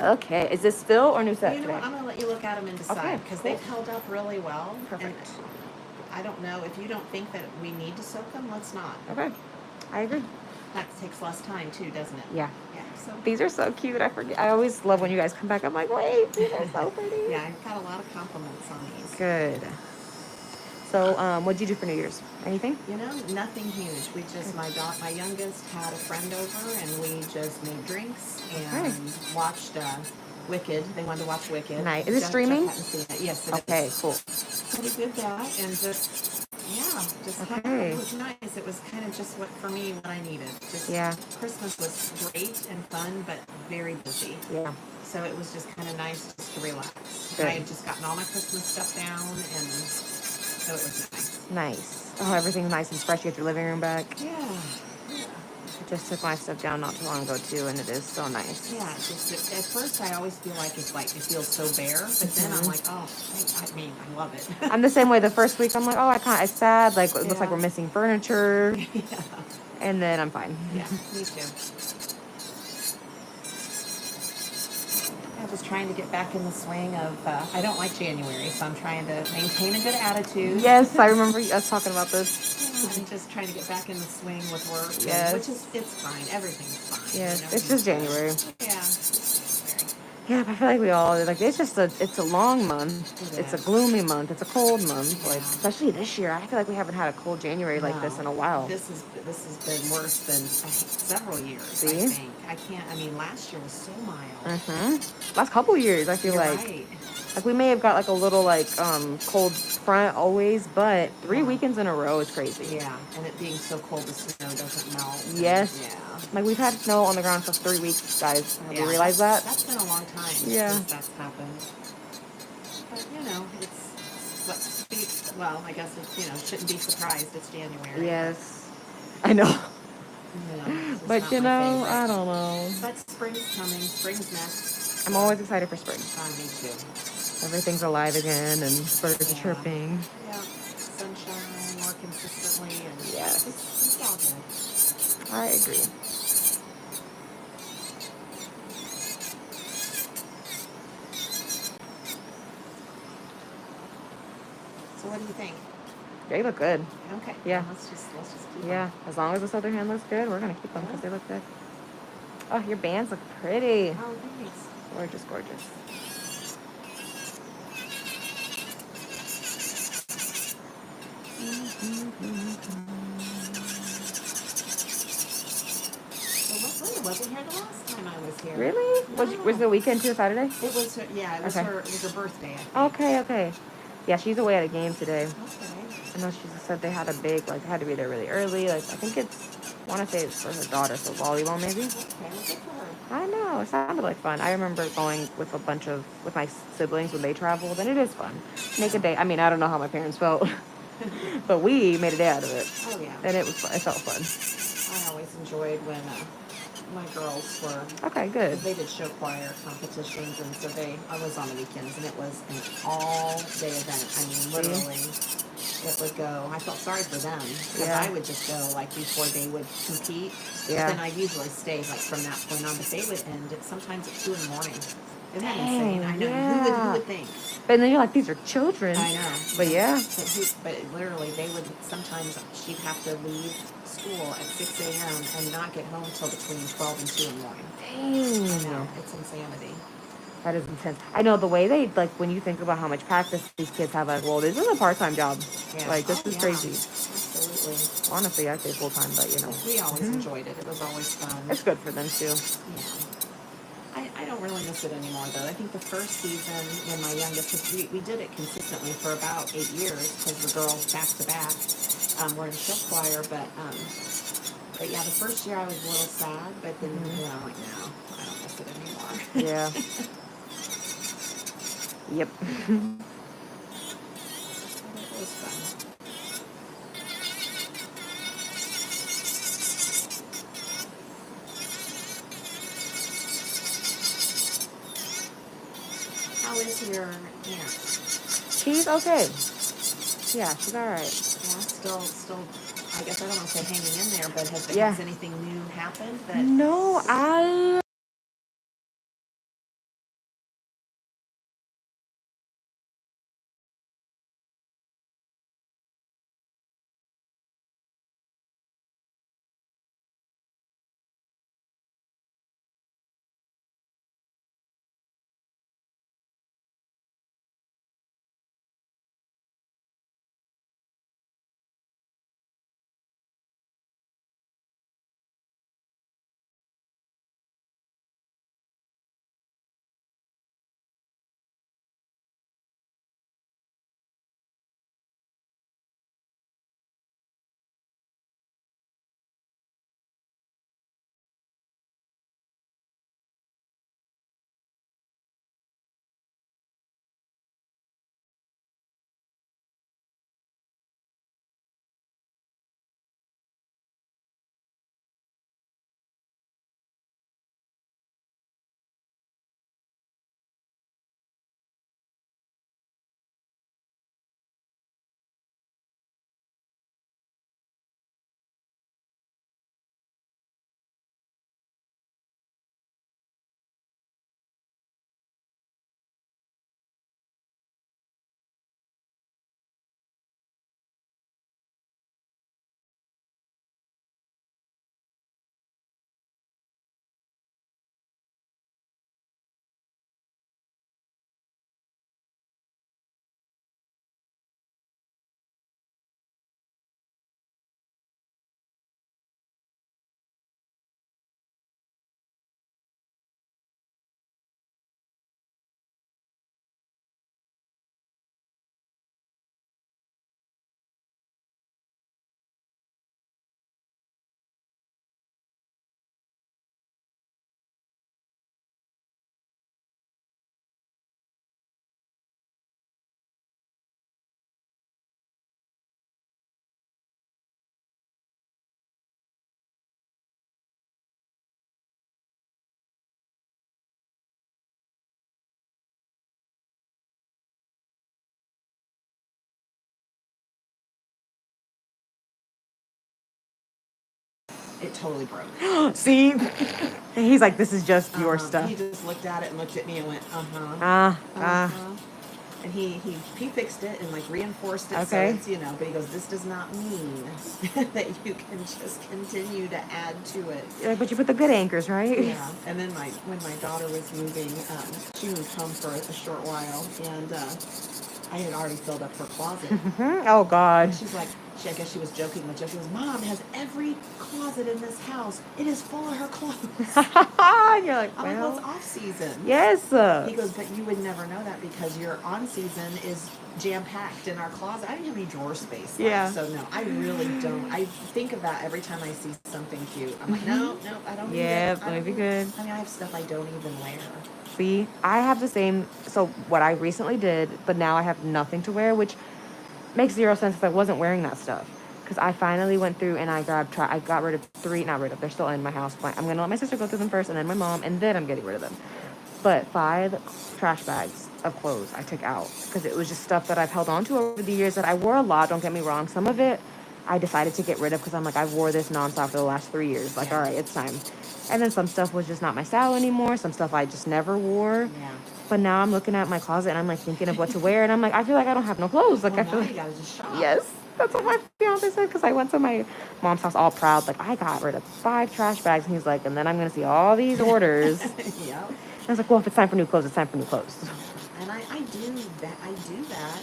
Okay. Is this fill or new set You know today? what? I'm going to let you look at them and decide Okay, because cool. they've held up really well. Perfect. And I don't know. If you don't think that we need to soak them, let's not. Okay. I agree. That takes less time too, doesn't it? Yeah. Yeah. So These are so cute. I forget. I always love when you guys come back. I'm like, wait, these are so pretty. yeah, I've got a lot of compliments on these. Good. So, what did you do for New Year's? Anything? You know, nothing huge. We just my youngest had a friend over, and we just made drinks and watched Wicked. They wanted to watch Wicked. Nice. Is it streaming? Jeff hadn't seen it. Yes, it Okay, is. cool. So we did that, and just it was nice. It was kind of just for me what I needed. Just Christmas was great and fun, but very busy. Yeah. So it was just kind of nice just to relax. Good. I had just gotten all my Christmas stuff down, and so it was nice. Nice. Oh, everything's nice and fresh. You get your living room back. Yeah. I just took my stuff down not too long ago too, and it is so nice. Yeah, just at first I always feel like it feels so bare, but then I'm like, oh, I love it. I'm the same way. The first week I'm like, oh, it's sad. Like it looks like we're missing furniture. Yeah. And then I'm fine. Yeah, me too. I'm just trying to get back in the swing of, I don't like January, so I'm trying to maintain a good attitude. Yes, I remember us talking about this. I'm just trying to get back in the swing with work. Yes. Which is, it's fine. Everything's fine. Yes, you know? it's just January. Yeah. Yeah, but I feel like we all, like, it's a long month. It's a gloomy month. It's a cold month. Like, especially this year. I feel like we haven't had a cold January like this in a while. This has been worse than several years, See? I think. I mean, last year was so mild. Mm-hmm. Last couple years, I feel like. Right. Like, we may have got, like, a little, like, cold front always, but 3 weekends in a row is crazy. Yeah, and it being so cold, the snow doesn't melt. Yes. Yeah. Like, we've had snow on the ground for 3 weeks, guys. Have you realized that? That's been a long time since that's happened. But, you know, well, I guess it's, shouldn't be surprised it's January. Yes. I know. Yeah, but, I don't know. But spring's coming. Spring's next. I'm always excited for spring. Me too. Everything's alive again and birds are chirping. Yeah. Sunshine more consistently. And it's all good. I agree. So what do you think? They look good. Okay. Yeah. Let's just keep them. Yeah. As long as this other hand looks good, we're gonna keep them because they look good. Oh, your bands look pretty. Oh, thanks. Gorgeous, gorgeous. Linda wasn't here the last time I was here. Really? No. Was the weekend too, Saturday? It was her, it was her birthday. Okay. Yeah, she's away at a game today. Okay. I know she said they had a big, like, had to be there really early. Like, I think I want to say it's for her daughter, so volleyball maybe. Okay, well, good for her. I know, it sounded like fun. I remember going with with my siblings when they traveled, and it is fun. Make a day. I mean, I don't know how my parents felt, but we made a day out of it. Oh, yeah. And it felt fun. I always enjoyed when my girls were... Okay, good. They did show choir competitions, and so I was on the weekends, and it was an all-day event. I mean, literally, it would go... I felt sorry for them, because I would just go, like, before they would compete. Yeah. But then I usually stayed, like, from that point on, but they would end sometimes at 2 in the morning. Isn't that insane? I know. Yeah. Who would think? But then you're like, these are children. I know. But yeah. But literally, they would... Sometimes she'd have to leave school at 6 a.m. and not get home until between 12 and 2 in the morning. Dang. I know. It's insanity. That is intense. I know the way they, like, when you think about how much practice these kids have, like, well, this is a part-time job. Yeah. Like, this is crazy. Absolutely. Honestly, I'd say full-time, but, We always enjoyed it. It was always fun. It's good for them, too. Yeah. I don't really miss it anymore, though. I think the first season when my youngest, we did it consistently for about 8 years because the girls back-to-back were in show choir, but yeah, the first year I was a little sad, but then, I'm like, no, I don't miss it anymore. Yeah. Yep. It was fun. How is your aunt? She's okay. Yeah, she's all right. Yeah, still. I guess I don't want to say hanging in there, but has anything new happened? No, I it totally broke. See? He's like, this is just your He stuff. just looked at it and looked at me and went, Ah, uh-huh. ah. And he fixed it and like reinforced it so Okay. it's, but he goes, this does not mean that you can just continue to add to it. You're like, but you put the good anchors, right? Yeah. And then when my daughter was moving, she moved home for a short while, and I had already filled up her closet. Oh, God. And she's like, I guess she was joking with Jeff. She goes, Mom has every closet in this house. It is full of her clothes. You're like, I'm like, well, it's off season. Yes. He goes, but you would never know that because your on season is jam packed in our closet. I don't have any drawer space left. Yeah. So no, I really don't. I think of that every time I see something cute. I'm like, no, I don't need it. Yeah, let me be good. I mean, I have stuff I don't even wear. See, I have the same. So what I recently did, but now I have nothing to wear, which makes zero sense if I wasn't wearing that stuff. Because I finally went through and I got rid of three, not rid of, they're still in my house. But I'm going to let my sister go through them first and then my mom, and then I'm getting rid of them. But 5 trash bags of clothes I took out because it was just stuff that I've held on to over the years that I wore a lot. Don't get me wrong. Some of it I decided to get rid of because I'm like, I wore this nonstop for the last 3 years. Like, all right, it's time. And then some stuff was just not my style anymore. Some stuff I just never wore. Yeah. But now I'm looking at my closet and I'm like thinking of what to wear. And I'm like, I feel like I don't have no clothes. Like, well, I feel now like, you gotta just shop. yes, that's what my fiance said. Because I went to my mom's house all proud. Like, I got rid of 5 trash bags. And he's like, and then I'm going to see all these orders. Yep. I was like, well, if it's time for new clothes, it's time for new clothes. And I do that.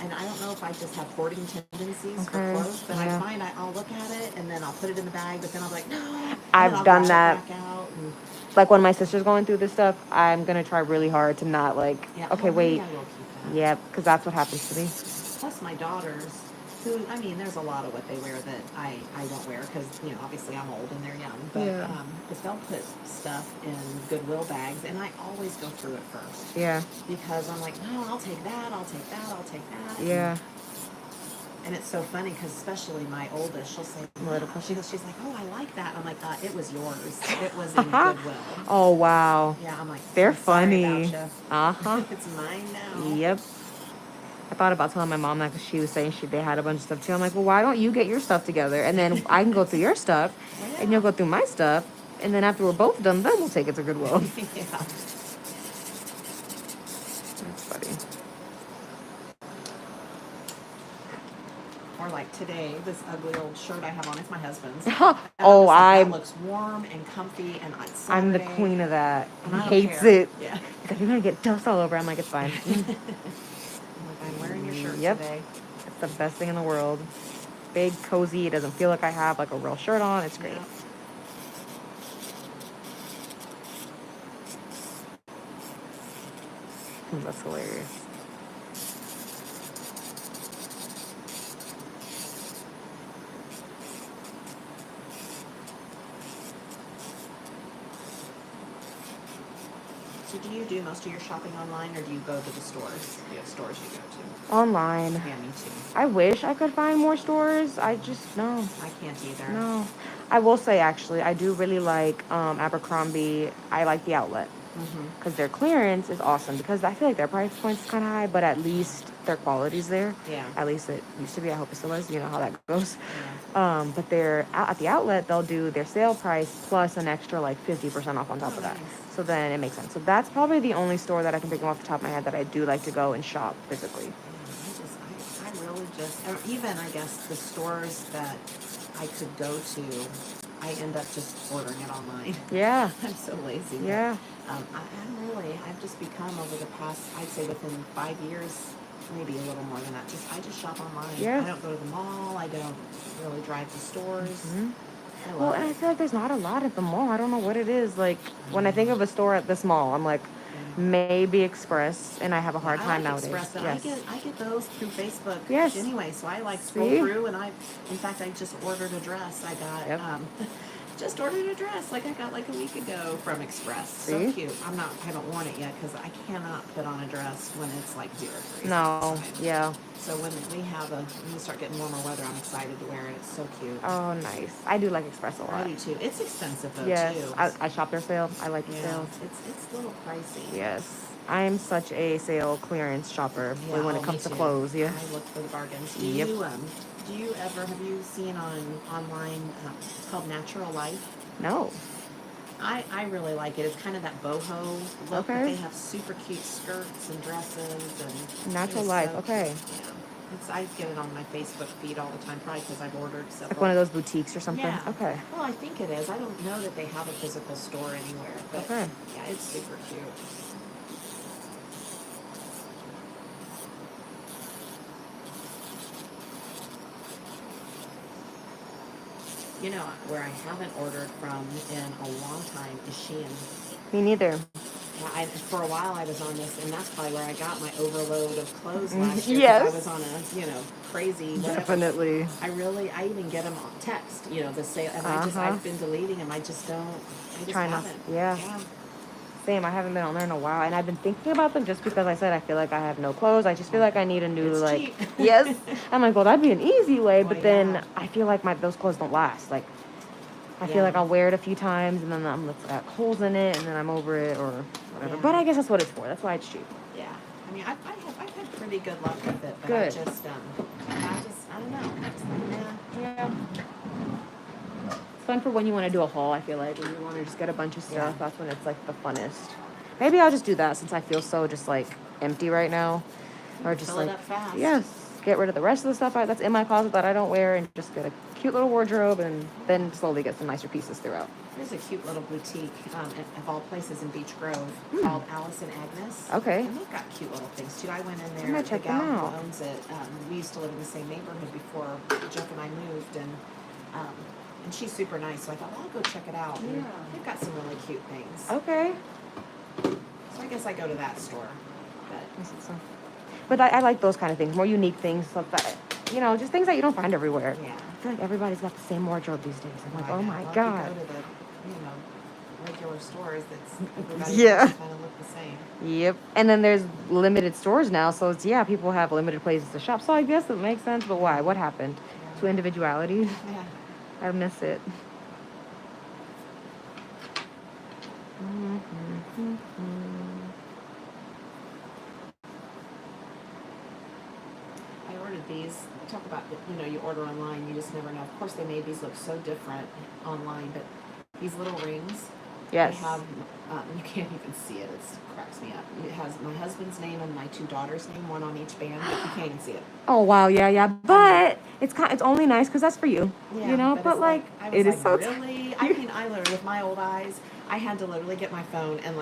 And I don't know if I just have hoarding tendencies for clothes, but I find I'll look at it and then I'll put it in the bag, but then I'll be like, no. I've done that. And, like when my sister's going through this stuff, I'm going to try really hard to not like, okay, wait. I will keep that. Yeah, because that's what happens to me. Plus my daughters, who, I mean, there's a lot of what they wear that I don't wear because, obviously I'm old and they're young. But because they'll put stuff in Goodwill bags and I always go through it first. Yeah. Because I'm like, no, I'll take that, I'll take that, I'll take that. Yeah. And it's so funny because especially my oldest, she'll say, she's like, oh, I like that. I'm like, it was yours. It was in Goodwill. Oh, wow. Yeah, I'm like, they're funny. Uh-huh. It's mine now. Yep. I thought about telling my mom that because she was saying they had a bunch of stuff too. I'm like, well, why don't you get your stuff together? And then I can go through your stuff and you'll go through my stuff. And then after we're both done, then we'll take it to Goodwill. Yeah. That's funny. Or like today, this ugly old shirt I have on, it's my husband's. Oh, that looks warm and comfy, and I'm the queen of that. And He hates it. Yeah. He's like, you're gonna get dust all over. I'm like, it's fine. I'm wearing your shirt today. It's the best thing in the world. Big, cozy. It doesn't feel like I have like a real shirt on. It's great. Yeah. That's hilarious. So do you do most of your shopping online, or do you go to the stores? Do you have stores you go to? Online. Yeah, me too. I wish I could find more stores. I just, no. I can't either. No. I will say, actually, I do really like Abercrombie. I like the outlet. Because their clearance is awesome. Because I feel like their price point is kind of high, but at least their quality's there. Yeah. At least it used to be. I hope it still is. You know how that goes. Yeah. But they're at the outlet, they'll do their sale price plus an extra like 50% off on top of that. Nice. So then it makes sense. So that's probably the only store that I can think of off the top of my head that I do like to go and shop physically. I really just, or even I guess the stores that I could go to, I end up just ordering it online. Yeah. I'm so lazy. Yeah. I've just become over the past, I'd say within 5 years, maybe a little more than that. I just shop online. Yeah. I don't go to the mall. I don't really drive to stores. Well, and I feel like there's not a lot at the mall. I don't know what it is. Like, when I think of a store at this mall, I'm like, maybe Express, and I have a hard time nowadays. Express, I get those through Facebook Yes. anyway, so I like scroll through, and in fact, I just ordered a dress. I got, just ordered a dress like I got like a week ago from Express. So cute. I haven't worn it yet because I cannot put on a dress when it's like 0 degrees. No, outside. yeah. So when we start getting warmer weather, I'm excited to wear it. It's so cute. Oh, nice. I do like Express a lot. I do too. It's expensive though Yes, too. I shop their sale. I like the sales. It's a little pricey. Yes. I am such a sale clearance shopper when it comes to clothes. Yeah. I look for the bargains. Yep. Have you seen online, it's called Natural Life? No. I really like it. It's kind of that boho look, but Okay. they have super cute skirts and dresses and it Natural is Life. so Okay. cute. Yeah. I get it on my Facebook feed all the time, probably because I've ordered Like several. one of those boutiques or something. Yeah. Okay. Well, I think it is. I don't know that they have a physical store anywhere, but Okay. yeah, it's super cute. You know, where I haven't ordered from in a long time is Shein. Me neither. Yeah, for a while I was on this, and that's probably where I got my overload of clothes last year because I Yes. was on a, crazy whatever. Definitely. I even get them on text, the sale, and I've been deleting them. I just haven't. Yeah. Yeah. Same. I haven't been on there in a while, and I've been thinking about them just because I said I feel like I have no clothes. I just feel like I need a new It's like. cheap. Yes. I'm like, well, that'd be an easy way, Well, but then yeah. I feel like those clothes don't last. Like, I feel like I'll wear it a few times, and then it's got holes in it, and then I'm over it or whatever. Yeah. But I guess that's what it's for. That's why it's cheap. Yeah. I mean, I've had pretty good luck with it, but Good. I don't know. I just like, Yeah. It's fun for when you want to do a haul, I feel like. When you want to just get a bunch of stuff, that's when it's like the funnest. Maybe I'll just do that since I feel so just like empty right now. Or just fill like, it up fast. yes, get rid of the rest of the stuff that's in my closet that I don't wear and just get a cute little wardrobe and then slowly get some nicer pieces throughout. There's a cute little boutique, of all places in Beach Grove, called Alice and Agnes. Okay. And they've got cute little things too. I went in there. I'm gonna The check them gal out. who owns it, we used to live in the same neighborhood before Jeff and I moved, and she's super nice. So I thought, well, I'll go check it out. And they've got some really cute things. Okay. So I guess I go to that store. But I like those kind of things, more unique things, stuff that, just things that you don't find everywhere. Yeah. I feel like everybody's got the same wardrobe these days. I'm like, oh my Well, God. if you go to the, regular stores, everybody kind of look the same. Yep. And then there's limited stores now, so people have limited places to shop. So I guess it makes sense, but why? What happened to individuality? Yeah. I miss it. I ordered these. Talk about, you order online, you just never know. Of course, they made these look so different online, but these little rings. Yes. They have, you can't even see it. It cracks me up. It has my husband's name and my two daughters' name, one on each band, but you can't even see it. Oh wow, yeah. But it's only nice because that's for you, But like, it is so really. I mean, I literally, with my old eyes, I had to literally get my phone and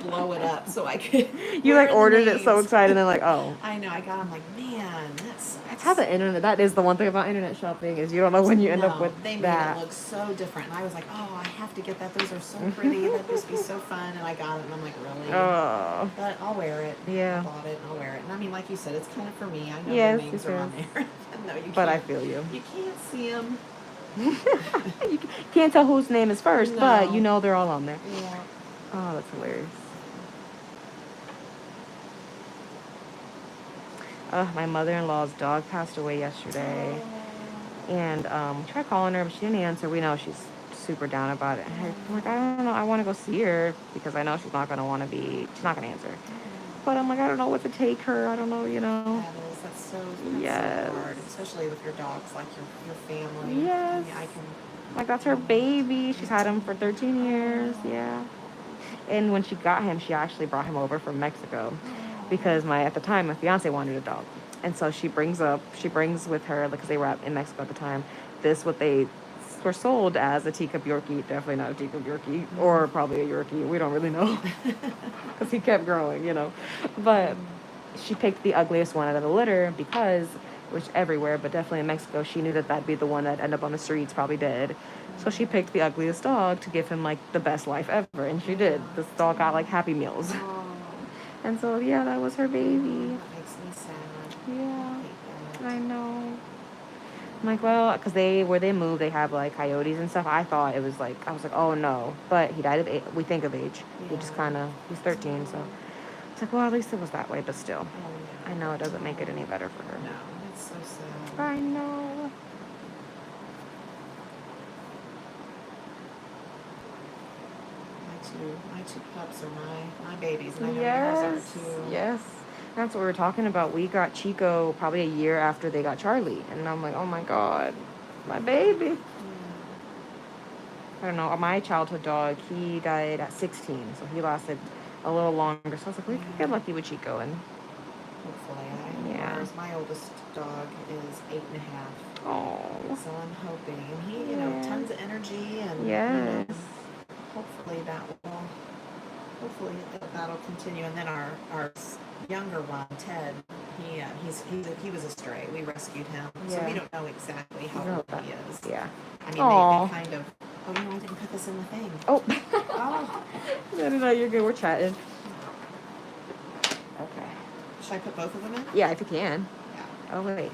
blow it up so I could. You ordered it so excited and oh. I know. I got. I'm like, man, that's how the internet. That is the one thing about internet shopping is you don't know when you end up with they that. made it look so different, and I was like, oh, I have to get that. Those are so pretty. That'd just be so fun. And I got it, and I'm like, really? Oh. But I'll wear it. Yeah. I bought it, and I'll wear it. And I mean, like you said, it's kind of for me. I know yes, the names are on there. No, you but can't. I feel you. You can't see them. You can't tell whose name is first, but they're all on there. Yeah. Oh, that's hilarious. My mother-in-law's dog passed away yesterday. And we tried calling her, but she didn't answer. We know she's super down about it. I'm like, I don't know. I want to go see her because I know she's not going to answer. But I'm like, I don't know what to take her. I don't know, That's so hard, especially with your dogs, like your family. Yes. I can. Like, that's her baby. She's had him for 13 years. Yeah. And when she got him, she actually brought him over from Mexico because at the time, my fiance wanted a dog. And so she brings with her, because they were in Mexico at the time, what they were sold as a teacup Yorkie. Definitely not a teacup Yorkie, or probably a Yorkie. We don't really know because he kept growing, But she picked the ugliest one out of the litter because, which everywhere, but definitely in Mexico, she knew that'd be the one that ended up on the streets, probably dead. So she picked the ugliest dog to give him the best life ever, and she did. This dog got Happy Meals. And so that was her baby. That makes me sad. Yeah, I know. I'm like, well, because where they moved, they have coyotes and stuff. I thought it was I was like, oh no. But he died of age. We think of age. He just he's 13, so it's well, at least it was that way. But still, I know it doesn't make it any better for her. No, it's so sad. I know. My two pups are my babies, and I know yours are too. Yes. That's what we were talking about. We got Chico probably a year after they got Charlie. And I'm like, oh my God, my baby. I don't know. My childhood dog, he died at 16. So he lasted a little longer. So I was like, we could get lucky with Chico. And Hopefully. yeah. Whereas my oldest dog is 8.5. Oh. So I'm hoping. And he, you know, tons of energy. And, Yes. you know, hopefully that'll continue. And then our younger one, Ted, he was a stray. We rescued him, so we don't know exactly how old he is. Yeah. I mean, they kind of. Oh, you know, I didn't put this in the thing. Oh. Oh. No, you're good. We're chatting. Okay. Should I put both of them in? Yeah, if you can. Yeah. Oh wait.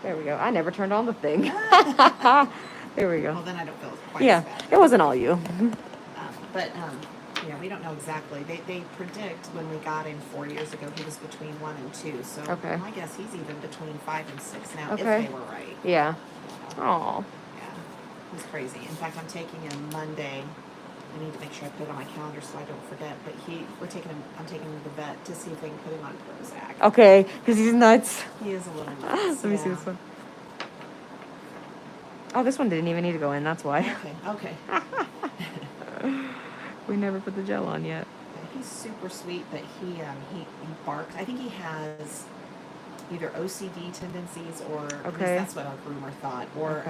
There we go. I never turned on the thing. There we go. Well, then I don't feel quite as bad. It wasn't all you. Yeah, we don't know exactly. They predict when we got him 4 years ago, he was between 1 and 2. So my guess, he's even between 5 and 6 now, if they were right. Yeah. Oh. Yeah, he's crazy. In fact, I'm taking him Monday. I need to make sure I put it on my calendar so I don't forget. But I'm taking him to the vet to see if they can put him on Prozac. Okay, because he's nuts. He is a little nuts. Let me see this one. Oh, this one didn't even need to go in. That's why. Okay. We never put the gel on yet. He's super sweet, but he barks. I think he has either OCD tendencies, or at least that's what our groomer thought, or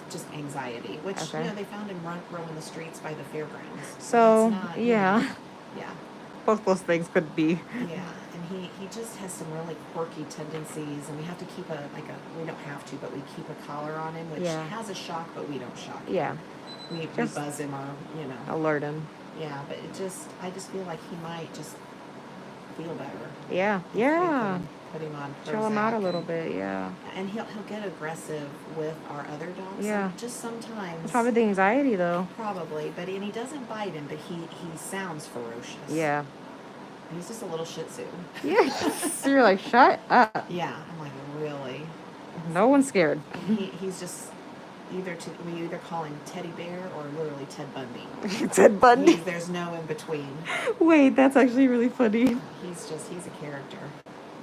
just anxiety, which you know, they found him roaming the streets by the fairgrounds. So yeah. Both those things could be. Yeah, and he just has some really quirky tendencies, and we have to keep we don't have to, but we keep a collar on him, which has a shock, but we don't shock him. Yeah. We buzz him or, you know. Alert him. Yeah, but I just feel like he might just feel better. Yeah. Put him on Prozac. Chill him out a little bit, yeah. And he'll get aggressive with our other dogs. Yeah. Just sometimes. It's probably the anxiety, though. Probably, and he doesn't bite him, but he sounds ferocious. Yeah. He's just a little Shih Tzu. Yeah. So you're like, shut up. Yeah, I'm like, really? No one's scared. He's just we either call him Teddy Bear or literally Ted Bundy. Ted Bundy? There's no in between. Wait, that's actually really funny. He's a character.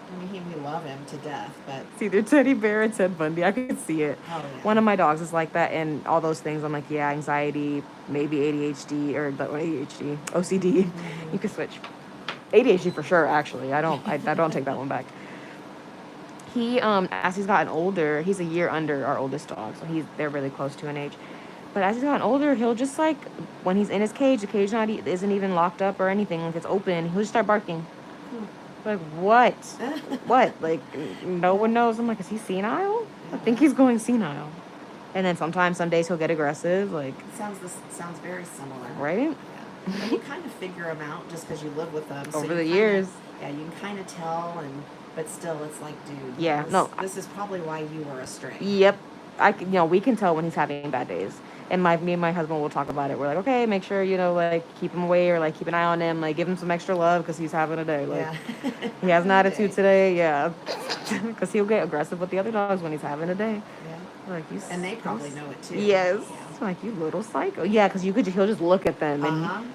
I mean, we love him to death, but it's either Teddy Bear or Ted Bundy. I could see it. Oh, yeah. One of my dogs is like that, and all those things. I'm like, yeah, anxiety, maybe ADHD or OCD. Mm-hmm. You could switch. ADHD for sure. Actually, I don't take that one back. He as he's gotten older, he's a year under our oldest dog, so they're really close to an age. But as he's gotten older, he'll just like, when he's in his cage, the cage isn't even locked up or anything, like it's open, he'll just start barking. Like, what? What? Like, no one knows. I'm like, is he senile? I think he's going senile. And then some days he'll get aggressive. Like, sounds very similar, right? Yeah. And you kind of figure them out just because you live with them over the years. Yeah, you can kind of tell, but still, it's like, dude. Yeah, this is probably why you were a stray. Yep, we can tell when he's having bad days. And me and my husband will talk about it. We're like, okay, make sure, like, keep him away, or, like, keep an eye on him. Like, give him some extra love because he's having a day. Like, he has an attitude today, yeah. Because he'll get aggressive with the other dogs when he's having a day. Yeah. Like, and they probably know it, too. Yes. Yeah. It's like, you little psycho. Yeah, because he'll just look at them,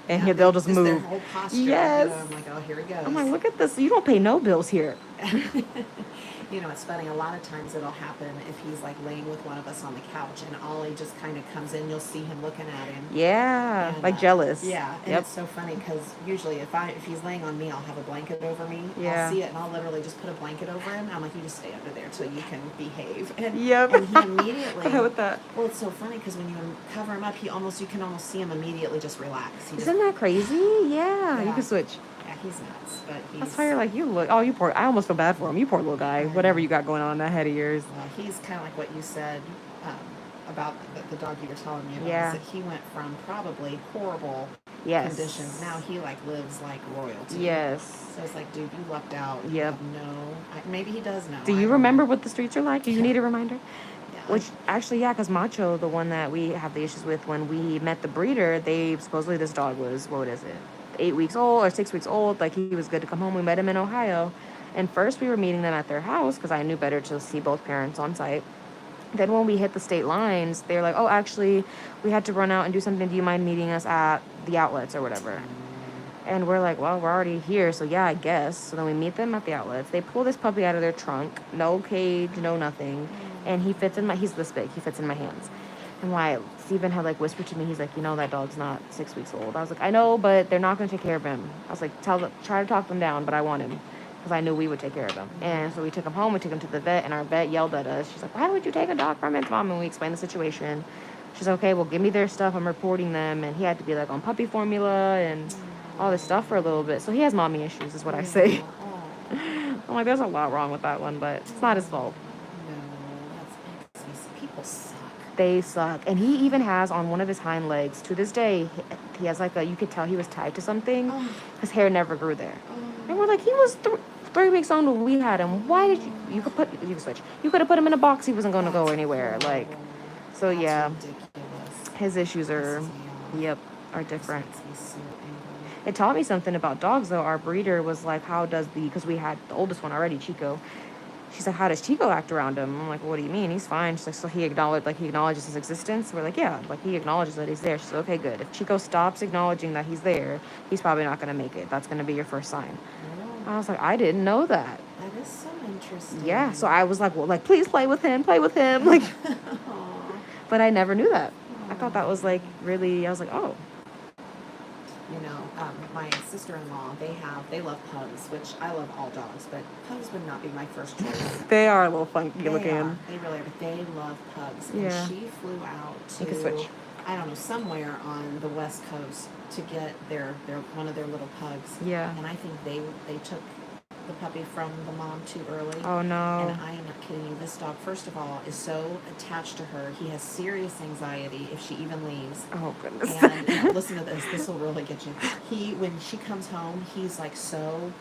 and they'll just move. Their whole posture. Yes. I'm like, oh, here he goes. I'm like, look at this. You don't pay no bills here. You know, it's funny. A lot of times it'll happen if he's like laying with one of us on the couch, and Ollie just kind of comes in. You'll see him looking at him. Yeah, and, like jealous. Yeah, and it's so funny because usually if he's laying on me, I'll have a blanket over me. Yeah. I'll see it, and I'll literally just put a blanket over him. I'm like, you just stay under there till you can behave. And, and he immediately. How about that? Well, it's so funny because when you cover him up, you can almost see him immediately just relax. Isn't that crazy? Yeah, you can switch. Yeah, he's nuts, but that's why you're like, you poor. I almost feel bad for him. You poor little guy. Whatever you got going on in that head of yours. Well, he's kind of like what you said about the dog you were telling me about. Yeah. Is that he went from probably horrible conditions. Now he like lives like royalty. Yes. So it's like, dude, you lucked out. Yep. Maybe he does know. Do you remember what the streets are like? Do you need a reminder? Yeah. Which actually, yeah, because Macho, the one that we have the issues with, when we met the breeder, supposedly this dog was, what is it, 8 weeks old or 6 weeks old. Like, he was good to come home. We met him in Ohio. And first we were meeting them at their house because I knew better to see both parents on site. Then when we hit the state lines, they're like, oh, actually, we had to run out and do something. Do you mind meeting us at the outlets or whatever? And we're like, well, we're already here, so yeah, I guess. So then we meet them at the outlets. They pull this puppy out of their trunk, no cage, no nothing. And he fits in my, he's this big, he fits in my hands. And why Steven had like whispered to me, he's like, that dog's not 6 weeks old. I was like, I know, but they're not going to take care of him. I was like, try to talk them down, but I want him. Because I knew we would take care of him. And so we took him home, we took him to the vet, and our vet yelled at us. She's like, why would you take a dog from its mom? And we explained the situation. She's like, okay, well, give me their stuff, I'm reporting them. And he had to be like on puppy formula and all this stuff for a little bit. So he has mommy issues, is what I say. I'm like, there's a lot wrong with that one, but it's not his fault. No, people suck. They suck. And he even has on one of his hind legs, to this day, he has like you could tell he was tied to something. His hair never grew there. And we're like, he was 3 weeks old when we had him. Why did you could switch. You could have put him in a box, he wasn't going to go anywhere. Like, so yeah, his issues are different. It taught me something about dogs, though. Our breeder was like, because we had the oldest one already, Chico. She's like, how does Chico act around him? I'm like, well, what do you mean? He's fine. She's like, so he acknowledges his existence? We're like, yeah, like he acknowledges that he's there. She's like, okay, good. If Chico stops acknowledging that he's there, he's probably not going to make it. That's going to be your first sign. I was like, I didn't know that. That is so interesting. Yeah, so I was like, well, like, please play with him. Like, but I never knew that. I thought that was like really, I was like, oh. My sister-in-law, they love pugs, which I love all dogs, but pugs would not be my first choice. They are a little funky looking. They really are, but they love pugs. Yeah. And she flew out to, I don't know, somewhere on the West Coast to get their one of their little pugs. Yeah. And I think they took the puppy from the mom too early. Oh, no. And I am not kidding you. This dog, first of all, is so attached to her. He has serious anxiety if she even leaves. Oh, goodness. And listen to this. This will really get you. When she comes home, he's like so